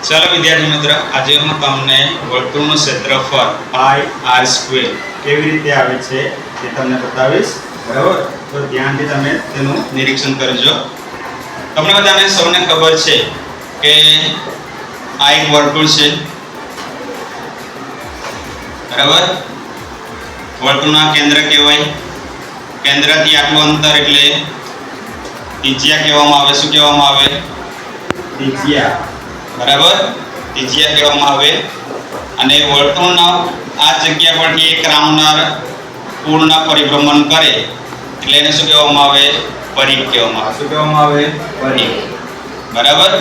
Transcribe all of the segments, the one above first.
ચાલો વિદ્યાર્થી મિત્ર, આજે હું તમને વર્તુળનું ક્ષેત્રફળ પાઈ r સ્ક્વેર કેવી રીતે આવે છે તે તમને બતાવીશ. બરાબર, તો ધ્યાનથી તમે તેનું નિરીક્ષણ કરજો. તમને બધાને સૌને ખબર છે કે આ એક વર્તુળ છે. બરાબર, વર્તુળના કેન્દ્ર કહેવાય. કેન્દ્રથી આટલું અંતર એટલે ત્રિજ્યા કહેવામાં આવે. શું કહેવામાં આવે? ત્રિજ્યા. બરાબર, ત્રિજ્યા કહેવામાં આવે. અને વર્તુળના આ જગ્યા પરથી એક રાઉન્ડર પૂર્ણ પરિભ્રમણ કરે એટલે એને શું કહેવામાં આવે? પરિઘ કહેવામાં આવે. શું કહેવામાં આવે? પરિઘ. બરાબર,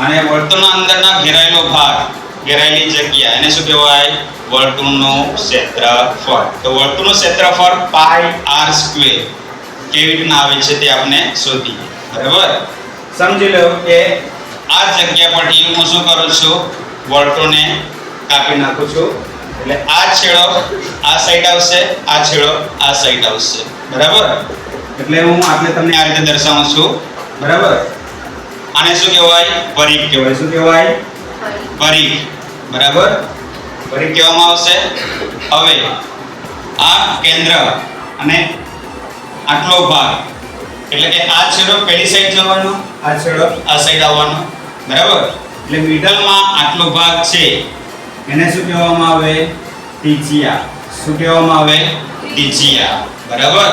અને વર્તુળના અંદરના ઘેરાયેલો ભાગ, ઘેરાયેલી જગ્યા, એને શું કહેવાય? વર્તુળનું ક્ષેત્રફળ. તો વર્તુળનું ક્ષેત્રફળ પાઈ r સ્ક્વેર કેવી રીતના આવે છે તે આપણે શોધીએ. બરાબર, સમજી લો કે આ જગ્યા પરથી હું શું કરું છું? વર્તુળને કાપી નાખું છું. એટલે આ છેડો આ સાઈડ આવશે, આ છેડો આ સાઈડ આવશે. બરાબર, એટલે હું આપણે તમને આ રીતે દર્શાવું છું. બરાબર, આને શું કહેવાય? પરિઘ કહેવાય. શું કહેવાય? પરિઘ. બરાબર, પરિઘ કહેવામાં આવશે. હવે આ કેન્દ્ર અને આટલો ભાગ એટલે કે આ છેડો પેલી સાઈડ જવાનો, આ છેડો આ સાઈડ આવવાનો. બરાબર, એટલે મિડલમાં આટલો ભાગ છે એને શું કહેવામાં આવે? ત્રિજ્યા. શું કહેવામાં આવે? ત્રિજ્યા. બરાબર,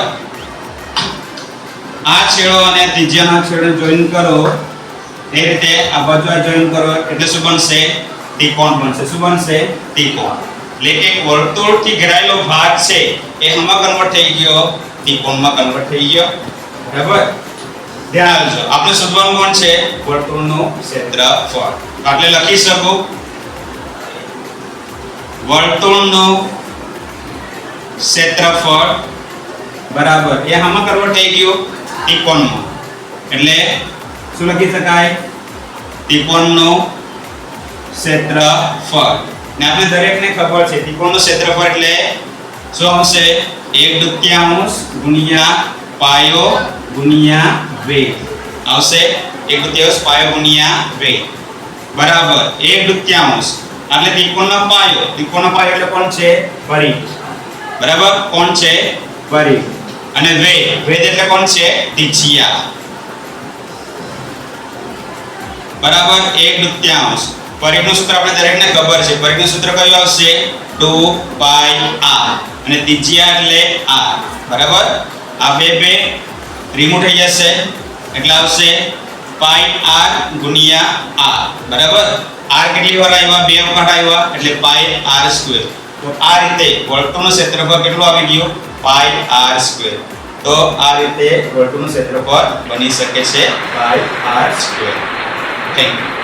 આ છેડો અને ત્રિજ્યાના છેડો જોઈન કરો એ રીતે આ બાજુ જોઈન કરો એટલે શું બનશે? ત્રિકોણ બનશે. શું બનશે? ત્રિકોણ. એટલે કે વર્તુળથી ઘેરાયેલો ભાગ છે એ હમણાં કન્વર્ટ થઈ ગયો? ત્રિકોણમાં કન્વર્ટ થઈ ગયો. બરાબર, ધ્યાન આપજો. આપણે શોધવાનું કોણ છે? વર્તુળનું ક્ષેત્રફળ. એટલે લખી શકો વર્તુળનું ક્ષેત્રફળ બરાબર એ આમાં કન્વર્ટ થઈ ગયું ત્રિકોણમાં. એટલે શું લખી શકાય? ત્રિકોણનું ક્ષેત્રફળ. ને આપણે દરેકને ખબર છે ત્રિકોણનું ક્ષેત્રફળ એટલે શું આવશે? 1/2 ગુણ્યા પાયો ગુણ્યા વેધ આવશે. 1/2 પાયો ગુણ્યા વેધ બરાબર 1/2 એટલે ત્રિકોણનો પાયો. ત્રિકોણનો પાયો એટલે કોણ છે? પરિઘ. બરાબર, કોણ છે? પરિઘ. અને વેધ, વેધ એટલે કોણ છે? ત્રિજ્યા. બરાબર, 1/2. પરિઘનું સૂત્ર આપણે દરેકને ખબર છે. પરિઘનું સૂત્ર કયું આવશે? 2πr. અને ત્રિજ્યા એટલે r. બરાબર, આ બે રિમૂવ થઈ જશે એટલે આવશે પાઈ r ગુણ્યા r. બરાબર, r કેટલી વાર આવ્યા? 2 વખત આવ્યા એટલે પાઈ r સ્ક્વેર. તો આ રીતે વર્તુળનું ક્ષેત્રફળ કેટલું આવી ગયું? પાઈ r સ્ક્વેર. તો આ રીતે વર્તુળનું ક્ષેત્રફળ બની શકે છે પાઈ r સ્ક્વેર. Thank you.